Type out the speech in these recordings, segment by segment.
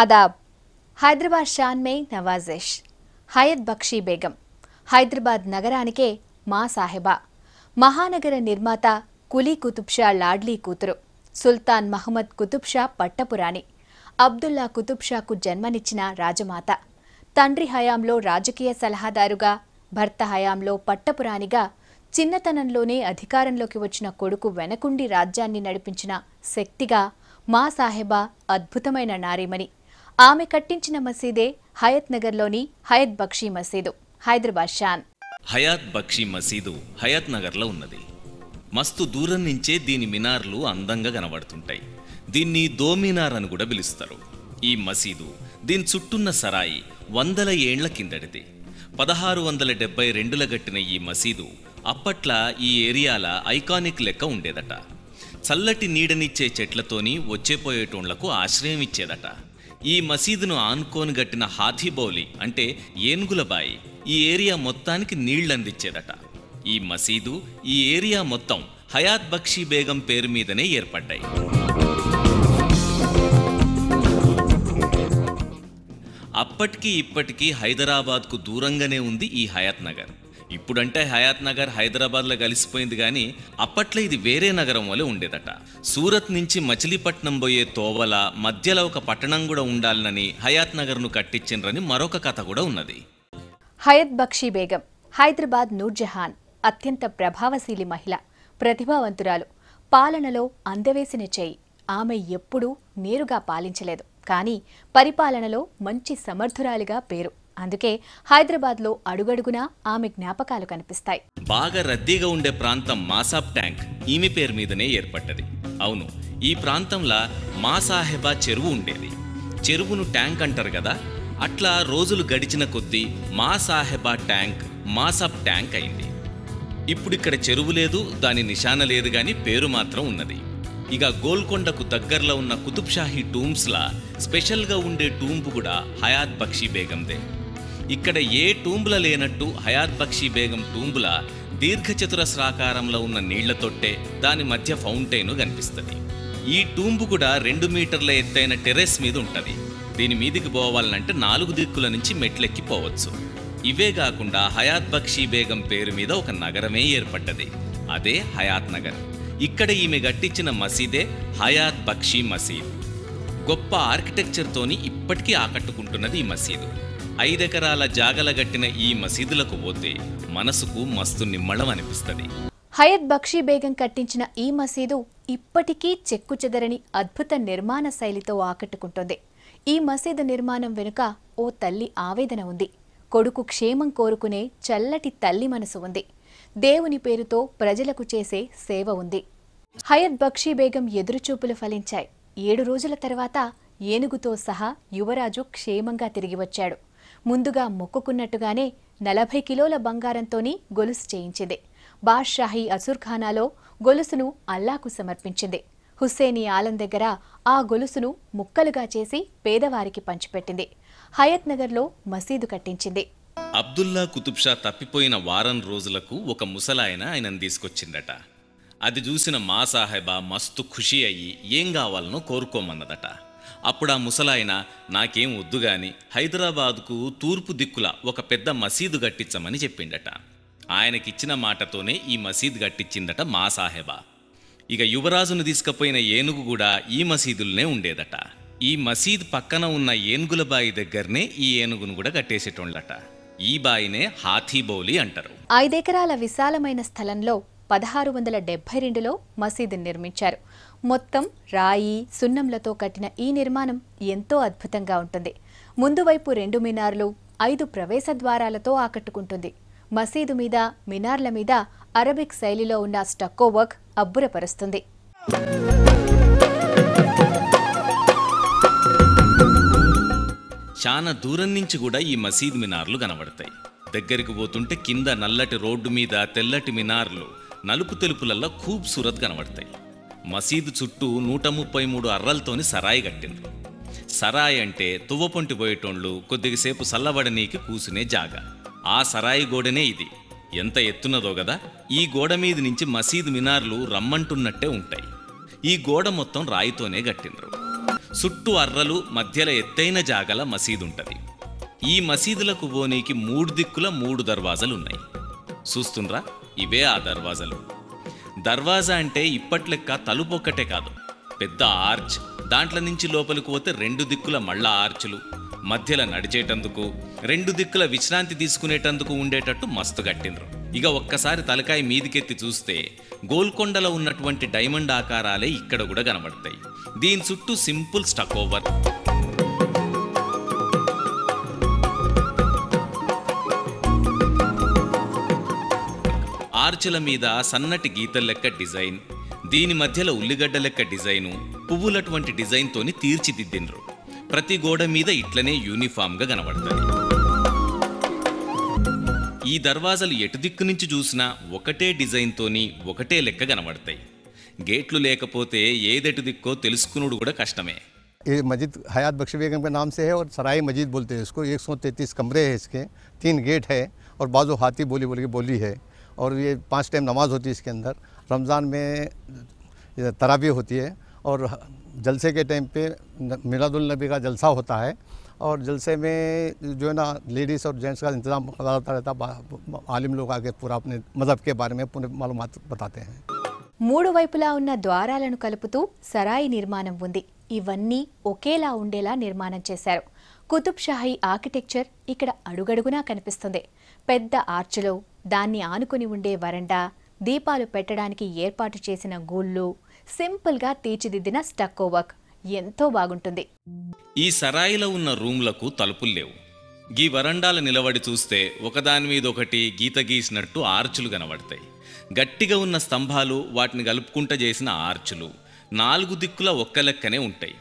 आदाब। హైదరాబాద్ షాన్ మే నవాజిష్ హయత్ బక్షీ బేగం హైదరాబాద్ నగరానికే మా సాహెబా మహానగర నిర్మాత కులీ కుతుబ్ షా లాడ్లీ కూతురు సుల్తాన్ మహమ్మద్ కుతుబ్ షా పట్టపురాణి అబ్దుల్లా కుతుబ్ షాకు జన్మనిచ్చిన రాజమాత తండ్రి హయాంలో రాజకీయ సలహాదారుగా భర్త హయాంలో పట్టపురాణిగా చిన్నతనంలోనే అధికారంలోకి వచ్చిన కొడుకు వెనకుండి రాజ్యాన్ని నడిపించిన శక్తిగా మా సాహెబా అద్భుతమైన నారీమణి ఆమె కట్టించిన మసీదే హయత్ నగర్లోని హయత్ బక్షీ మసీదు హైదరాబాద్ షాన్. హయాత్ బక్షీ మసీదు హయత్ నగర్లో ఉన్నది. మస్తు దూరం నుంచే దీని మినార్లు అందంగా కనబడుతుంటాయి. దీన్ని దోమినార్ అని కూడా పిలుస్తారు. ఈ మసీదు దీని చుట్టూన్న సరాయి వందల ఏండ్ల కిందటిది. 1672లో కట్టిన ఈ మసీదు అప్పట్ల ఈ ఏరియాల ఐకానిక్ లెక్క ఉండేదట. చల్లటి నీడనిచ్చే చెట్లతోని వచ్చేపోయేటోళ్లకు ఆశ్రయం ఇచ్చేదట. ఈ మసీదును ఆనుకోని గట్టిన హాథీబౌలి అంటే ఏనుగుల బాయి ఈ ఏరియా మొత్తానికి నీళ్లందించేదట. ఈ మసీదు ఈ ఏరియా మొత్తం హయాత్ బక్షీ బేగం పేరు మీదనే ఏర్పడ్డాయి. అప్పటికి ఇప్పటికీ హైదరాబాద్కు దూరంగానే ఉంది ఈ హయాత్ నగర్. ఇప్పుడంటే హయాత్ నగర్ హైదరాబాద్లో కలిసిపోయింది, కానీ అప్పట్లో ఇది వేరే నగరం వలె ఉండేదట. సూరత్ నుంచి మచిలీపట్నం పోయే తోవల మధ్యలో ఒక పట్టణం కూడా ఉండాలని హయాత్ నగర్ను కట్టించిండ్రని మరొక కథ కూడా ఉన్నది. హయత్ బక్షీ బేగం హైదరాబాద్ నూర్జహాన్ అత్యంత ప్రభావశీలి మహిళ, ప్రతిభావంతురాలు, పాలనలో అందవేసిన చేయి. ఆమె ఎప్పుడూ నేరుగా పాలించలేదు, కానీ పరిపాలనలో మంచి సమర్థురాలిగా పేరు. అందుకే హైదరాబాద్లో అడుగడుగునా ఆమె జ్ఞాపకాలు కనిపిస్తాయి. బాగా రద్దీగా ఉండే ప్రాంతం మాసాబ్ ట్యాంక్ ఈమె పేరు మీదనే ఏర్పడ్డది. అవును, ఈ ప్రాంతంలో మా సాహెబా చెరువు ఉండేది. చెరువును ట్యాంక్ అంటారు కదా, అట్లా రోజులు గడిచిన కొద్దీ మా సాహెబా ట్యాంక్ మాసాబ్ ట్యాంక్ అయింది. ఇప్పుడు ఇక్కడ చెరువు లేదు, దాని నిశాన లేదు, కానీ పేరు మాత్రం ఉన్నది. ఇక గోల్కొండకు దగ్గరలో ఉన్న కుతుబ్షాహీ టూమ్స్లా స్పెషల్గా ఉండే టూంబు కూడా హయాత్ బక్షీ బేగందే. ఇక్కడ ఏ టూంబుల లేనట్టు హయాత్ బక్షీ బేగం టూంబుల దీర్ఘచతురస్రాకారంలో ఉన్న నీళ్ల తొట్టే, దాని మధ్య ఫౌంటైను కనిపిస్తుంది. ఈ టూంబు కూడా 2 మీటర్ల ఎత్తైన టెర్రస్ మీద ఉంటుంది. దీని మీదికి పోవాలంటే 4 దిక్కుల నుంచి మెట్లెక్కి పోవచ్చు. ఇవే కాకుండా హయాత్ బక్షీ బేగం పేరు మీద ఒక నగరమే ఏర్పడ్డది, అదే హయాత్ నగర్. ఇక్కడ ఈమె కట్టించిన మసీదే హయాత్ బక్షీ మసీద్. గొప్ప ఆర్కిటెక్చర్తోని ఇప్పటికీ ఆకట్టుకుంటున్నది ఈ మసీదు. 5 ఎకరాల జాగల గట్టిన ఈ మసీదులకు పోతే మనసుకు మస్తు నిమ్మళం అనిపిస్తుంది. హయత్ బక్షీ బేగం కట్టించిన ఈ మసీదు ఇప్పటికీ చెక్కుచెదరని అద్భుత నిర్మాణ శైలితో ఆకట్టుకుంటుంది. ఈ మసీదు నిర్మాణం వెనుక ఓ తల్లి ఆవేదన ఉంది. కొడుకు క్షేమం కోరుకునే చల్లటి తల్లి మనసు ఉంది. దేవుని పేరుతో ప్రజలకు చేసే సేవ ఉంది. హయత్ బక్షీ బేగం ఎదురుచూపులు ఫలించాయి. 7 రోజుల తర్వాత ఏనుగుతో సహా యువరాజు క్షేమంగా తిరిగి వచ్చాడు. ముందుగా మొక్కుకున్నట్టుగానే 40 కిలోల బంగారంతోని గొలుసు చేయించింది. బాద్షాహీ అసుర్ఖానాలో గొలుసును అల్లాకు సమర్పించింది. హుస్సేనీ ఆలం దగ్గర ఆ గొలుసును ముక్కలుగా చేసి పేదవారికి పంచిపెట్టింది. హయత్ నగర్లో మసీదు కట్టించింది. అబ్దుల్లా కుతుబ్ షా తప్పిపోయిన వారం రోజులకు ఒక ముసలాయన ఆయనను తీసుకొచ్చిందట. అది చూసిన మా సాహెబా మస్తు ఖుషి అయ్యి ఏం కావాలనో కోరుకోమన్నదట. అప్పుడు ఆ ముసలాయన నాకేం వద్దుగాని హైదరాబాద్కు తూర్పు దిక్కుల ఒక పెద్ద మసీదు కట్టించమని చెప్పిండట. ఆయనకిచ్చిన మాటతోనే ఈ మసీదు కట్టించిందట మా సాహెబా. ఇక యువరాజును తీసుకుపోయిన ఏనుగు కూడా ఈ మసీదులనే ఉండేదట. ఈ మసీద్ పక్కన ఉన్న ఏనుగుల బాయి దగ్గరనే ఈ ఏనుగును కూడా కట్టేసేటోళ్ళట. ఈ బాయినే హాథీబౌలి అంటారు. 5 ఎకరాల విశాలమైన స్థలంలో 1672లో మసీదు నిర్మించారు. మొత్తం రాయి, సున్నంలతో కట్టిన ఈ నిర్మాణం ఎంతో అద్భుతంగా ఉంటుంది. ముందు వైపు 2 మినార్లు, 5 ప్రవేశ ద్వారాలతో ఆకట్టుకుంటుంది. మసీదు మీద, మినార్ల మీద అరబిక్ శైలిలో ఉన్న స్టక్కో వర్క్ అబ్బురపరుస్తుంది. చాలా దూరం నుంచి కూడా ఈ మసీద్ మినార్లు కనబడతాయి. దగ్గరికి పోతుంటే కింద నల్లటి రోడ్డు మీద తెల్లటి మినార్లు నలుపు తెలుపులల్లో ఖూబ్సూరత్ కనబడతాయి. మసీదు చుట్టూ 133 అర్రలతోని సరాయి కట్టిండ్రు. సరాయి అంటే తువ్వపొంటి పోయేటోళ్ళు కొద్దిసేపు సల్లబడనీకి కూసునే జాగా. ఆ సరాయి గోడనే ఇది. ఎంత ఎత్తున్నదో గదా. ఈ గోడ మీద నుంచి మసీదు మినార్లు రమ్మంటున్నట్టే ఉంటాయి. ఈ గోడ మొత్తం రాయితోనే కట్టిండ్రు. చుట్టూ అర్రలు మధ్యలో ఎత్తైన జాగల మసీదుంటది. ఈ మసీదులకు పోనీకి 3 దిక్కుల 3 దర్వాజలు ఉన్నాయి. చూస్తుండ్రా, ఇవే ఆ దర్వాజలు. దర్వాజా అంటే ఇప్పట్లెక్క తలుపు ఒక్కటే కాదు, పెద్ద ఆర్చ్. దాంట్లో నుంచి లోపలికి పోతే 2 దిక్కుల మళ్ళా ఆర్చులు, మధ్యలో నడిచేటందుకు 2 దిక్కుల విశ్రాంతి తీసుకునేటందుకు ఉండేటట్టు మస్తు కట్టిండ్రు. ఇక ఒక్కసారి తలకాయ మీదికెత్తి చూస్తే గోల్కొండలో ఉన్నటువంటి డైమండ్ ఆకారాలే ఇక్కడ కూడా కనబడతాయి. దీని చుట్టూ సింపుల్ స్టక్ ఓవర్, ఆర్చుల మీద సన్నటి గీతల లెక్క డిజైన్, దీని మధ్యలో ఉల్లిగడ్డ లెక్క డిజైను, పువ్వులటువంటి డిజైన్తోని తీర్చిదిద్దిండ్రు. ప్రతి గోడ మీద ఇట్లనే యూనిఫామ్గా కనబడతాయి. ఈ దర్వాజలు ఎటు దిక్కు నుంచి చూసినా ఒకటే డిజైన్తోని ఒకటే లెక్క కనబడతాయి. గేట్లు లేకపోతే ఏదెటు దిక్కో తెలుసుకునుడు కూడా కష్టమే. ये मस्जिद हयात बख्श बेगम के नाम से है और सराय मस्जिद बोलते हैं इसको। 133 कमरे हैं इसके, 3 गेट है और बाजू हाथी बोली बोल के बोली है। और ये 5 टाइम नमाज होती है इसके अंदर। रमज़ान में तरावी होती है और जलसे के टाइम पे मिलादुल नबी का जलसा होता है। और जलसे में जो है ना लेडीज़ और जेंट्स का इंतज़ाम होता रहता। आलिम लोग आके पूरा अपने मज़हब के बारे में पूरे मालूमात बताते हैं. 3 వైపులా ఉన్న ద్వారాలను కలుపుతూ సరాయి నిర్మాణం ఉంది. ఇవన్నీ ఒకేలా ఉండేలా నిర్మాణం చేశారు. కుతుబ్ షాహీ ఆర్కిటెక్చర్ ఇక్కడ అడుగడుగునా కనిపిస్తుంది. పెద్ద ఆర్చులు, దాన్ని ఆనుకుని ఉండే వరండా, దీపాలు పెట్టడానికి ఏర్పాటు చేసిన గూళ్ళు, సింపుల్గా తీర్చిదిద్దిన స్టక్కో వర్క్ ఎంతో బాగుంటుంది. ఈ సరాయిలో ఉన్న రూమ్లకు తలుపులు లేవు. గీ వరండాల నిలబడి చూస్తే ఒకదాని మీద ఒకటి గీత గీసినట్టు ఆర్చులు కనబడతాయి. గట్టిగా ఉన్న స్తంభాలు, వాటిని కలుపుకుంటా చేసిన ఆర్చులు 4 దిక్కుల ఒక్క లెక్కనే ఉంటాయి.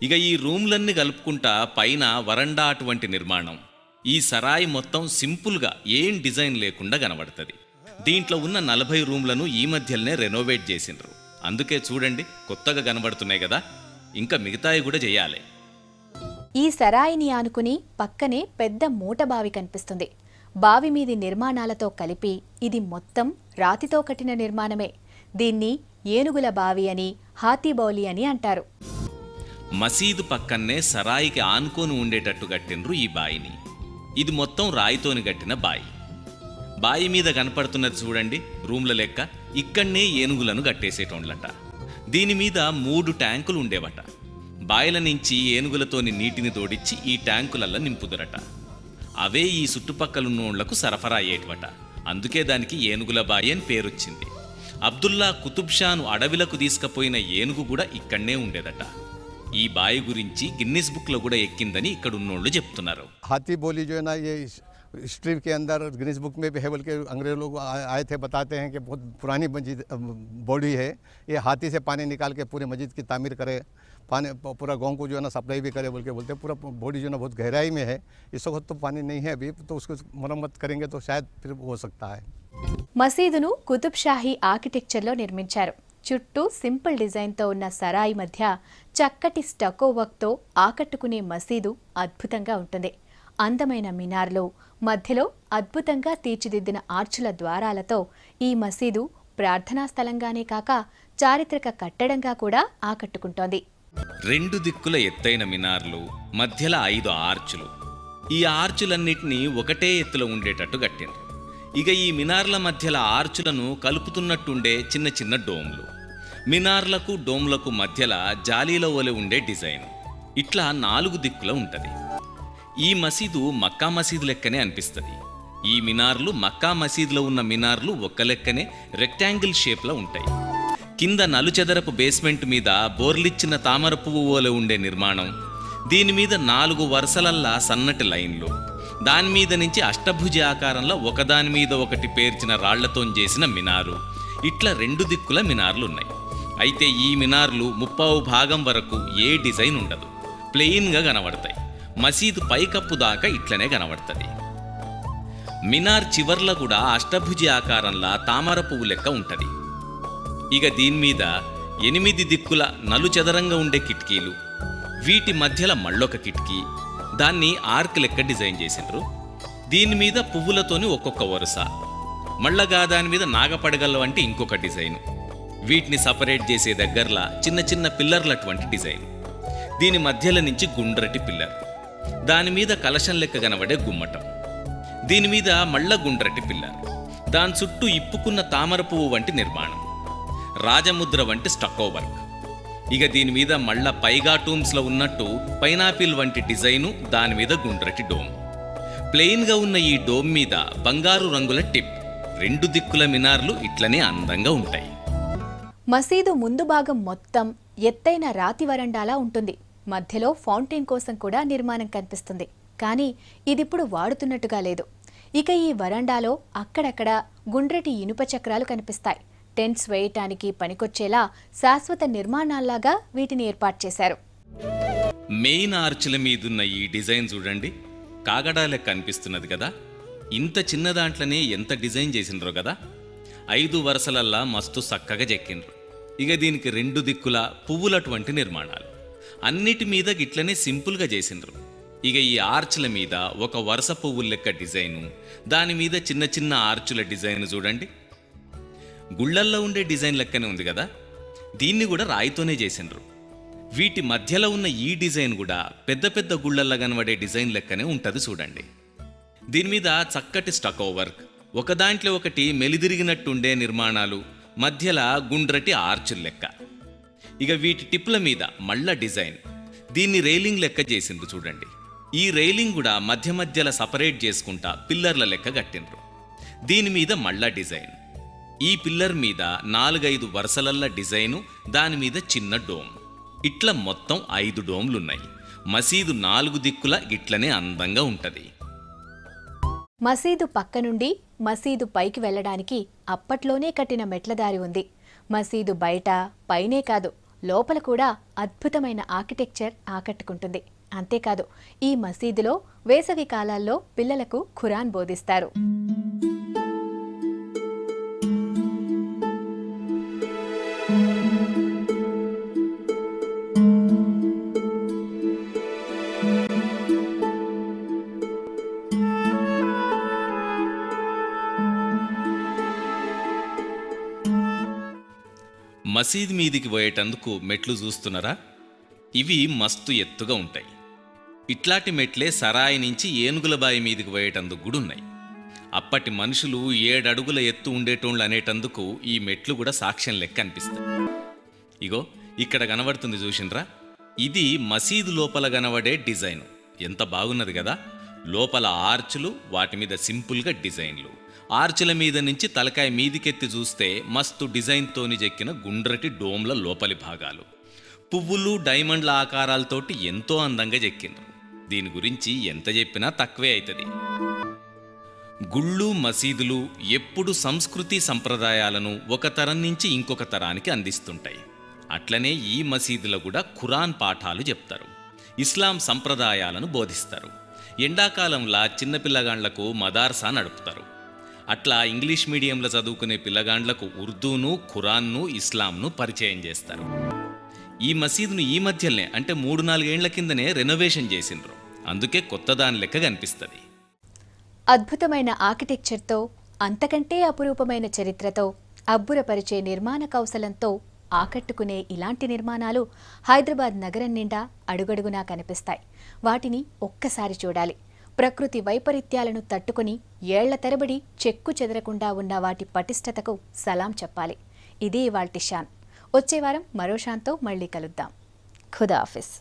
ఇక ఈ రూమ్లన్నీ కలుపుకుంటా పైన వరండా అటువంటి నిర్మాణం. ఈ సరాయి మొత్తం సింపుల్గా ఏం డిజైన్ లేకుండా కనబడుతుంది. దీంట్లో ఉన్న 40 రూమ్లను ఈ మధ్యలోనే రెనోవేట్ చేసిండ్రు. అందుకే చూడండి కొత్తగా కనబడుతున్నాయి కదా. ఇంకా మిగతాయి కూడా చేయాలి. ఈ సరాయిని ఆనుకుని పక్కనే పెద్ద మూట బావి కనిపిస్తుంది. బావి మీది నిర్మాణాలతో కలిపి ఇది మొత్తం రాతితో కట్టిన నిర్మాణమే. దీన్ని ఏనుగుల బావి అని, హాతీబౌలి అని అంటారు. మసీదు పక్కనే సరాయికి ఆనుకొని ఉండేటట్టు కట్టిండ్రు ఈ బాయిని. ఇది మొత్తం రాయితోని కట్టిన బాయి. బాయి మీద కనపడుతున్నది చూడండి రూమ్ల లెక్క. ఇక్కడనే ఏనుగులను కట్టేసేటోండ్లట. దీని మీద 3 ట్యాంకులు ఉండేవట. బాయిల నుంచి ఏనుగులతోని నీటిని తోడిచ్చి ఈ ట్యాంకులల్లో నింపుదురట. అవే ఈ చుట్టుపక్కలున్నోళ్లకు సరఫరా అయ్యేటవట. అందుకే దానికి ఏనుగుల బాయి అని పేరొచ్చింది. అబ్దుల్లా కుతుబ్ షాను అడవిలకు తీసుకుపోయిన ఏనుగు కూడా ఇక్కడనే ఉండేదట. ఈ బాయి గురించి గిన్నిస్ బుక్లో కూడా ఎక్కిందని ఇక్కడ ఉన్నోళ్ళు చెప్తున్నారు. हाथी बोली जो है ना ये हिस्ट्री के अंदर गिनीज बुक में भी है, बल्कि अंग्रेज लोग आए थे, बताते हैं कि बहुत पुरानी मस्जिद बॉडी है। ये हाथी से पानी निकाल के पूरे मस्जिद की तामीर करे, पानी पूरा गांव को जो है ना सप्लाई भी करे बोल के बोलते हैं। पूरा बॉडी जो है ना बहुत गहराई में है। इस वक्त तो पानी नहीं है अभी, तो उसको मरम्मत करेंगे तो शायद फिर हो सकता है. మసీదును కుతుబ్ షాహీ ఆర్కిటెక్చర్లో నిర్మించారు. చుట్టూ సింపుల్ డిజైన్తో ఉన్న సరాయి మధ్య చక్కటి స్టక్కో వర్క్తో ఆకట్టుకునే మసీదు అద్భుతంగా ఉంటుంది. అందమైన మినార్లు, మధ్యలో అద్భుతంగా తీర్చిదిద్దిన ఆర్చుల ద్వారాలతో ఈ మసీదు ప్రార్థనా స్థలంగానే కాక చారిత్రక కట్టడంగా కూడా ఆకట్టుకుంటోంది. 2 దిక్కుల ఎత్తైన మినార్లు, మధ్యలో 5 ఆర్చులు. ఈ ఆర్చులన్నిటినీ ఒకటే ఎత్తులో ఉండేటట్టు కట్టిండ్రు. ఇక ఈ మినార్ల మధ్యలో ఆర్చులను కలుపుతున్నట్టుండే చిన్న చిన్న డోమ్లు. మినార్లకు డోమ్లకు మధ్యలో జాలీల వలె ఉండే డిజైన్. ఇట్లా 4 దిక్కుల ఉంటుంది. ఈ మసీదు మక్కా మసీదు లెక్కనే అనిపిస్తుంది. ఈ మినార్లు మక్కా మసీదులో ఉన్న మినార్లు ఒక్క లెక్కనే రెక్టాంగిల్ షేప్లో ఉంటాయి. కింద నలుచెదరపు బేస్మెంట్ మీద బోర్లిచ్చిన తామర పువ్వు వలె ఉండే నిర్మాణం. దీని మీద 4 వరుసలల్లా సన్నటి లైన్లు. దాని మీద నుంచి అష్టభుజ ఆకారంలో ఒకదాని మీద ఒకటి పేర్చిన రాళ్లతో చేసిన మినారు. ఇట్లా 2 దిక్కుల మినార్లు ఉన్నాయి. అయితే ఈ మినార్లు 30 భాగం వరకు ఏ డిజైన్ ఉండదు, ప్లెయిన్గా కనబడతాయి. మసీదు పైకప్పు దాకా ఇట్లనే కనబడుతుంది. మినార్ చివర్ల కూడా అష్టభుజ ఆకారంలో తామర పువ్వు లెక్క ఉంటుంది. ఇక దీని మీద 8 దిక్కుల నలుచదరంగా ఉండే కిటికీలు, వీటి మధ్యలో మళ్ళొక కిటికీ, దాన్ని ఆర్క్ లెక్క డిజైన్ చేసిండ్రు. దీని మీద పువ్వులతోని ఒక్కొక్క వరుస, మళ్ళగా దాని మీద నాగపడగల వంటి ఇంకొక డిజైను. వీటిని సపరేట్ చేసే దగ్గరలా చిన్న చిన్న పిల్లర్లటువంటి డిజైన్. దీని మధ్యలో నుంచి గుండ్రటి పిల్లర్, దాని మీద కలశం లెక్క కనబడే గుమ్మటం, దీని మీద మళ్ళా గుండ్రటి పిల్లర్, దాని చుట్టూ ఇప్పుకున్న తామర పువ్వు వంటి నిర్మాణం, రాజముద్ర వంటి స్టక్కో వర్క్. ఇక దీని మీద మళ్ళా పైగా టూమ్స్లో ఉన్నట్టు పైనాపిల్ వంటి డిజైను, దాని మీద గుండ్రటి డోమ్. ప్లెయిన్గా ఉన్న ఈ డోమ్ మీద బంగారు రంగుల టిప్, 2 దిక్కుల మినార్లు ఇట్లనే అందంగా ఉంటాయి. మసీదు ముందు భాగం మొత్తం ఎత్తైన రాతి వరండాలా ఉంటుంది. మధ్యలో ఫౌంటైన్ కోసం కూడా నిర్మాణం కనిపిస్తుంది. కానీ ఇదిప్పుడు వాడుతున్నట్టుగా లేదు. ఇక ఈ వరండాలో అక్కడక్కడ గుండ్రటి ఇనుప చక్రాలు కనిపిస్తాయి. టెంట్స్ వేయటానికి పనికొచ్చేలా శాశ్వత నిర్మాణాల్లాగా వీటిని ఏర్పాటు చేశారు. మెయిన్ ఆర్చ్ల మీదున్న ఈ డిజైన్ చూడండి, కాగడా లెక్క కనిపిస్తున్నది కదా. ఇంత చిన్న దాంట్లోనే ఎంత డిజైన్ చేసిండ్రో కదా. 5 వరుసలల్లా మస్తు చక్కగా చెక్కిండ్రు. ఇక దీనికి 2 దిక్కుల పువ్వులటువంటి నిర్మాణాలు, అన్నిటి మీద గిట్లనే సింపుల్గా చేసిండ్రు. ఇక ఈ ఆర్చ్ల మీద ఒక వరుస పువ్వుల లెక్క డిజైను, దాని మీద చిన్న చిన్న ఆర్చుల డిజైన్ చూడండి. గుళ్ళల్లో ఉండే డిజైన్ లెక్కనే ఉంది కదా. దీన్ని కూడా రాయితోనే చేసిండ్రు. వీటి మధ్యలో ఉన్న ఈ డిజైన్ కూడా పెద్ద పెద్ద గుళ్ళల్లో కనబడే డిజైన్ లెక్కనే ఉంటుంది చూడండి. దీని మీద చక్కటి స్టక్కో వర్క్, ఒక దాంట్లో ఒకటి మెలిదిరిగినట్టుండే నిర్మాణాలు, మధ్యలో గుండ్రటి ఆర్చుల లెక్క. ఇక వీటి టిప్ల మీద మళ్ళా డిజైన్, దీన్ని రైలింగ్ లెక్క చేసిండ్రు చూడండి. ఈ రైలింగ్ కూడా మధ్య మధ్యలో సపరేట్ చేసుకుంటా పిల్లర్ల లెక్క కట్టిండ్రు. దీని మీద మళ్ళా డిజైన్, ఈ పిల్లర్ మీద 4-5 వరుసలల్ల డిజైను, దాని మీద చిన్న డోమ్. ఇట్లా మొత్తం 5 డోమ్లున్నాయి. మసీదు 4 దిక్కుల ఇట్లనే అందంగా ఉంటది. మసీదు పక్క నుండి మసీదు పైకి వెళ్లడానికి అప్పట్లోనే కట్టిన మెట్లదారి ఉంది. మసీదు బయట పైనే కాదు, లోపల కూడా అద్భుతమైన ఆర్కిటెక్చర్ ఆకట్టుకుంటుంది. అంతేకాదు, ఈ మసీదులో వేసవి కాలాల్లో పిల్లలకు ఖురాన్ బోధిస్తారు. మసీద్ మీదికి పోయేటందుకు మెట్లు చూస్తున్నారా? ఇవి మస్తు ఎత్తుగా ఉంటాయి. ఇట్లాంటి మెట్లే సరాయి నుంచి ఏనుగులబాయి మీదికి పోయేటందుకు కూడా ఉన్నాయి. అప్పటి మనుషులు 7 అడుగుల ఎత్తు ఉండేటోళ్ళు అనేటందుకు ఈ మెట్లు కూడా సాక్ష్యం లెక్క అనిపిస్తాయి. ఇగో ఇక్కడ కనబడుతుంది చూసిండ్రా, ఇది మసీదు లోపల కనబడే డిజైన్. ఎంత బాగున్నది కదా. లోపల ఆర్చులు, వాటి మీద సింపుల్గా డిజైన్లు. ఆర్చుల మీద నుంచి తలకాయ మీదికెత్తి చూస్తే మస్తు డిజైన్తోని చెక్కిన గుండ్రటి డోమ్ల లోపలి భాగాలు, పువ్వులు, డైమండ్ల ఆకారాలతోటి ఎంతో అందంగా చెక్కిండ్రు. దీని గురించి ఎంత చెప్పినా తక్కువే అవుతుంది. గుళ్ళు, మసీదులు ఎప్పుడు సంస్కృతి సంప్రదాయాలను ఒక తరం నుంచి ఇంకొక తరానికి అందిస్తుంటాయి. అట్లనే ఈ మసీదులో కూడా ఖురాన్ పాఠాలు చెప్తారు, ఇస్లాం సంప్రదాయాలను బోధిస్తారు. ఎండాకాలంలా చిన్న పిల్లగాండ్లకు మదార్సా నడుపుతారు. అట్లా ఇంగ్లీష్ మీడియంలో చదువుకునే పిల్లగాండ్లకు ఉర్దూను, ఖురాన్ను, ఇస్లాంను పరిచయం చేస్తారు. ఈ మసీదును ఈ మధ్యనే అంటే 3-4 ఏళ్ల కిందనే రెనోవేషన్ చేసిండ్రు. అందుకే కొత్త దాని లెక్క కనిపిస్తుంది. అద్భుతమైన ఆర్కిటెక్చర్తో, అంతకంటే అపురూపమైన చరిత్రతో, అబ్బురపరిచే నిర్మాణ కౌశలంతో ఆకట్టుకునే ఇలాంటి నిర్మాణాలు హైదరాబాద్ నగరం నిండా అడుగడుగునా కనిపిస్తాయి. వాటిని ఒక్కసారి చూడాలి. ప్రకృతి వైపరీత్యాలను తట్టుకుని ఏళ్ల తరబడి చెక్కు చెదరకుండా ఉన్న వాటి పటిష్టతకు సలాం చెప్పాలి. ఇది ఇవాల్టి షాన్. వచ్చే వారం మరో షాన్తో మళ్ళీ కలుద్దాం. ఖుదాఫిజ్.